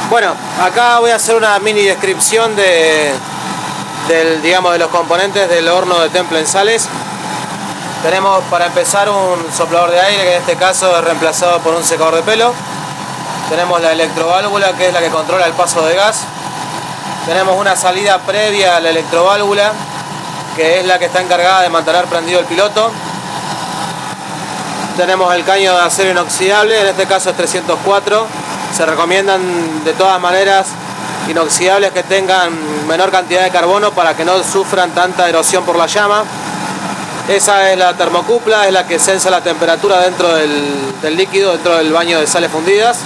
Bueno, acá voy a hacer una mini descripción de los componentes del horno de Temple en Sales. Tenemos para empezar un soplador de aire, que en este caso es reemplazado por un secador de pelo. Tenemos la electroválvula, que es la que controla el paso de gas. Tenemos una salida previa a la electroválvula, que es la que está encargada de mantener prendido el piloto. Tenemos el caño de acero inoxidable, en este caso es 304. Se recomiendan de todas maneras inoxidables que tengan menor cantidad de carbono para que no sufran tanta erosión por la llama. Esa es la termocupla, es la que sensa la temperatura dentro del líquido, dentro del baño de sales fundidas.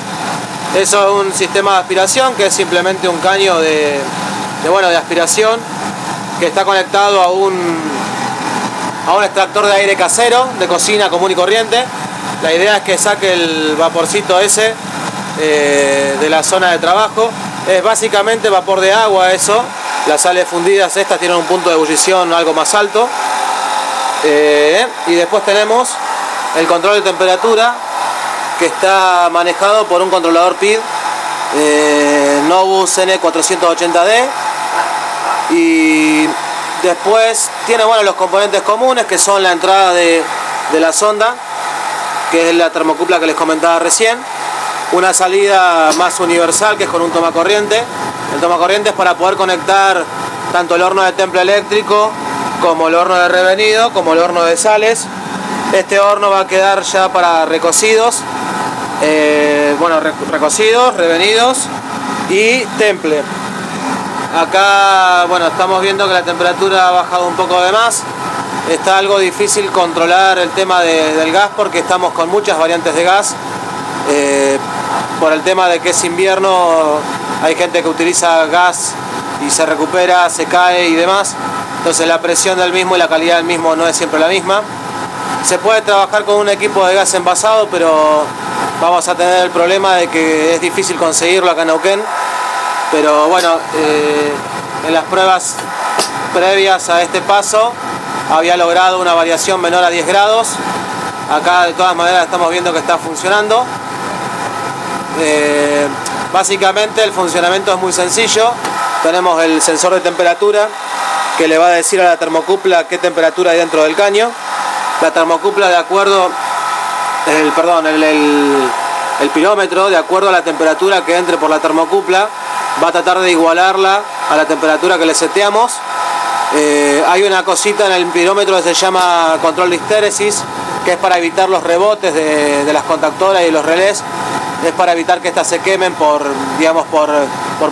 Eso es un sistema de aspiración, que es simplemente un caño de aspiración que está conectado a un extractor de aire casero de cocina común y corriente. La idea es que saque el vaporcito ese de la zona de trabajo. Es básicamente vapor de agua eso. Las sales fundidas estas tienen un punto de ebullición algo más alto. Y después tenemos el control de temperatura, que está manejado por un controlador PID Novus N480D. Y después tiene los componentes comunes, que son la entrada de la sonda, que es la termocupla que les comentaba recién. Una salida más universal, que es con un tomacorriente. El tomacorriente es para poder conectar tanto el horno de temple eléctrico como el horno de revenido, como el horno de sales. Este horno va a quedar ya para recocidos, recocidos, revenidos y temple. Acá, estamos viendo que la temperatura ha bajado un poco de más. Está algo difícil controlar el tema del gas, porque estamos con muchas variantes de gas. Por el tema de que es invierno, hay gente que utiliza gas y se recupera, se cae y demás. Entonces la presión del mismo y la calidad del mismo no es siempre la misma. Se puede trabajar con un equipo de gas envasado, pero vamos a tener el problema de que es difícil conseguirlo acá en Neuquén. Pero en las pruebas previas a este paso había logrado una variación menor a 10 grados. Acá de todas maneras estamos viendo que está funcionando. Básicamente el funcionamiento es muy sencillo. Tenemos el sensor de temperatura, que le va a decir a la termocupla qué temperatura hay dentro del caño. La termocupla, de acuerdo, el pirómetro, de acuerdo a la temperatura que entre por la termocupla, va a tratar de igualarla a la temperatura que le seteamos. Hay una cosita en el pirómetro que se llama control de histéresis, que es para evitar los rebotes de las contactoras y los relés. Es para evitar que estas se quemen por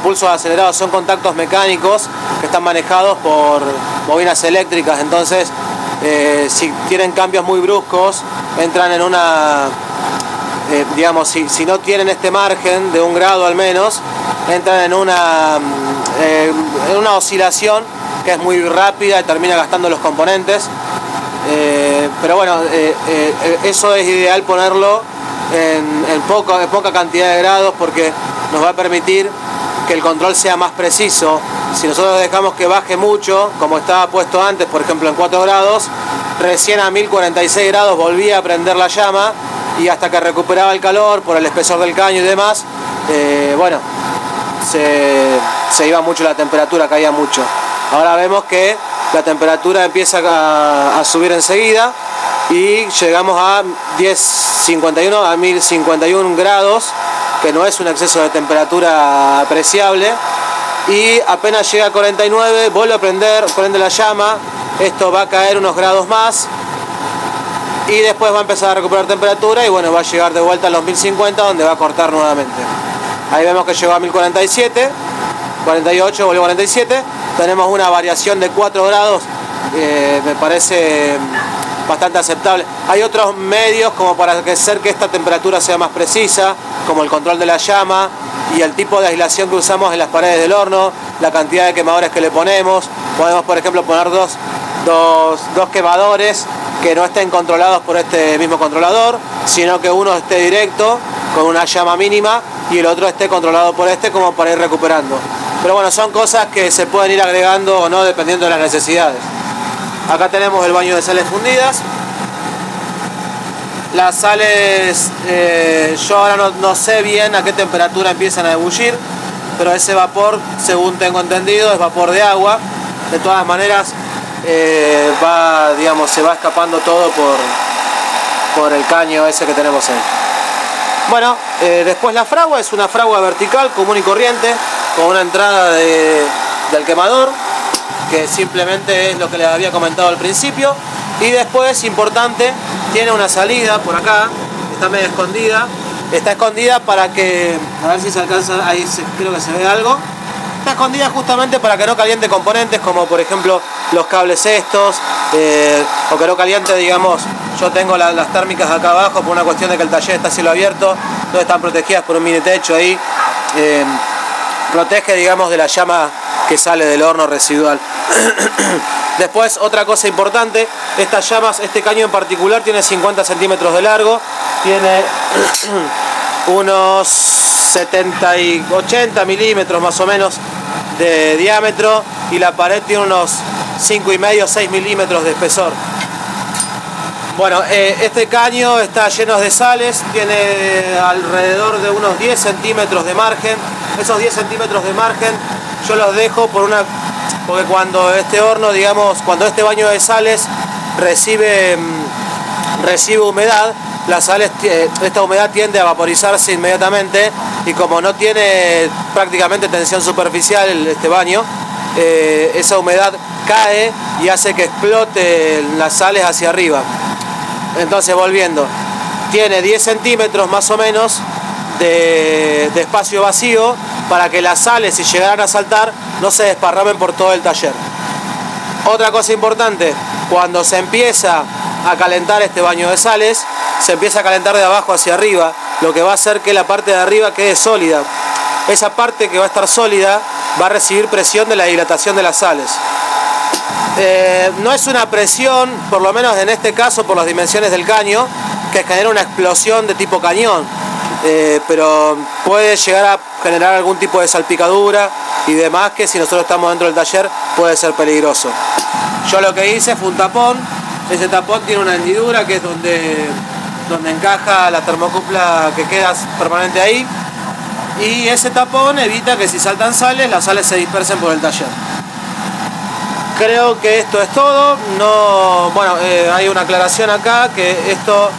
pulsos acelerados. Son contactos mecánicos que están manejados por bobinas eléctricas. Entonces, si tienen cambios muy bruscos, entran en una... si no tienen este margen de 1 grado al menos, entran en una oscilación que es muy rápida y termina gastando los componentes. Eso es ideal ponerlo en poca cantidad de grados, porque nos va a permitir que el control sea más preciso. Si nosotros dejamos que baje mucho, como estaba puesto antes, por ejemplo en 4 grados, recién a 1046 grados volvía a prender la llama, y hasta que recuperaba el calor por el espesor del caño y demás, se iba mucho la temperatura, caía mucho. Ahora vemos que la temperatura empieza a subir enseguida y llegamos a 1051 grados, que no es un exceso de temperatura apreciable. Y apenas llega a 49, vuelve a prende la llama. Esto va a caer unos grados más y después va a empezar a recuperar temperatura y va a llegar de vuelta a los 1050, donde va a cortar nuevamente. Ahí vemos que llegó a 1047, 48, volvió a 47. Tenemos una variación de 4 grados, me parece bastante aceptable. Hay otros medios como para hacer que esta temperatura sea más precisa, como el control de la llama y el tipo de aislación que usamos en las paredes del horno, la cantidad de quemadores que le ponemos. Podemos, por ejemplo, poner dos quemadores que no estén controlados por este mismo controlador, sino que uno esté directo con una llama mínima y el otro esté controlado por como para ir recuperando. Pero son cosas que se pueden ir agregando o no, dependiendo de las necesidades. Acá tenemos el baño de sales fundidas. Las sales, yo ahora no sé bien a qué temperatura empiezan a ebullir. pero ese vapor, según tengo entendido, es vapor de agua. De todas maneras, se va escapando todo por el caño ese que tenemos ahí. Bueno, después la fragua es una fragua vertical común y corriente, con una entrada del quemador, que simplemente es lo que les había comentado al principio. Y después, importante, tiene una salida por acá, está medio escondida. Está escondida para que, a ver si se alcanza, ahí creo que se ve algo. Está escondida justamente para que no caliente componentes como por ejemplo los cables estos, o que no caliente, digamos, yo tengo las térmicas acá abajo por una cuestión de que el taller está a cielo abierto, no están protegidas por un mini techo ahí, protege, digamos, de la llama que sale del horno residual. Después, otra cosa importante, estas llamas, este caño en particular tiene 50 centímetros de largo, tiene unos 80 milímetros más o menos de diámetro, y la pared tiene unos 5,5-6 milímetros de espesor. Bueno, este caño está lleno de sales, tiene alrededor de unos 10 centímetros de margen. Esos 10 centímetros de margen yo los dejo porque cuando este horno, digamos, cuando este baño de sales recibe humedad, las sales, esta humedad tiende a vaporizarse inmediatamente, y como no tiene prácticamente tensión superficial este baño, esa humedad cae y hace que explote las sales hacia arriba. Entonces, volviendo, tiene 10 centímetros más o menos de espacio vacío para que las sales, si llegaran a saltar, no se desparramen por todo el taller. Otra cosa importante, cuando se empieza a calentar este baño de sales, se empieza a calentar de abajo hacia arriba, lo que va a hacer que la parte de arriba quede sólida. Esa parte que va a estar sólida va a recibir presión de la dilatación de las sales. No es una presión, por lo menos en este caso por las dimensiones del caño, que genera una explosión de tipo cañón, pero puede llegar a generar algún tipo de salpicadura y demás, que si nosotros estamos dentro del taller puede ser peligroso. Yo lo que hice fue un tapón. Ese tapón tiene una hendidura que es donde encaja la termocupla que queda permanente ahí, y ese tapón evita que si saltan sales, las sales se dispersen por el taller. Creo que esto es todo. Hay una aclaración acá, que esto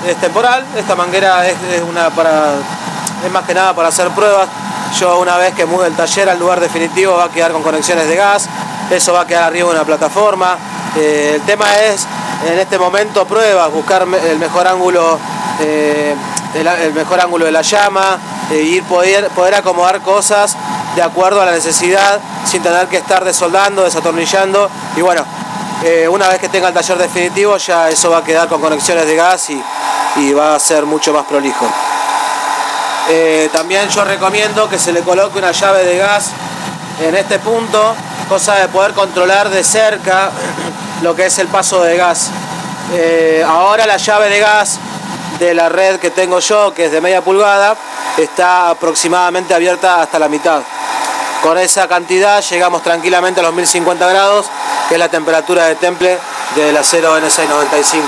es temporal. Esta manguera es más que nada para hacer pruebas. Yo, una vez que mude el taller al lugar definitivo, va a quedar con conexiones de gas. Eso va a quedar arriba de una plataforma. El tema es, en este momento, pruebas, buscar el mejor ángulo, de la llama, y poder acomodar cosas de acuerdo a la necesidad, sin tener que estar desoldando, desatornillando. Y bueno, una vez que tenga el taller definitivo, ya eso va a quedar con conexiones de gas y va a ser mucho más prolijo. También yo recomiendo que se le coloque una llave de gas en este punto, cosa de poder controlar de cerca lo que es el paso de gas. Ahora la llave de gas de la red que tengo yo, que es de media pulgada, está aproximadamente abierta hasta la mitad. Con esa cantidad llegamos tranquilamente a los 1050 grados, que es la temperatura de temple del acero N695.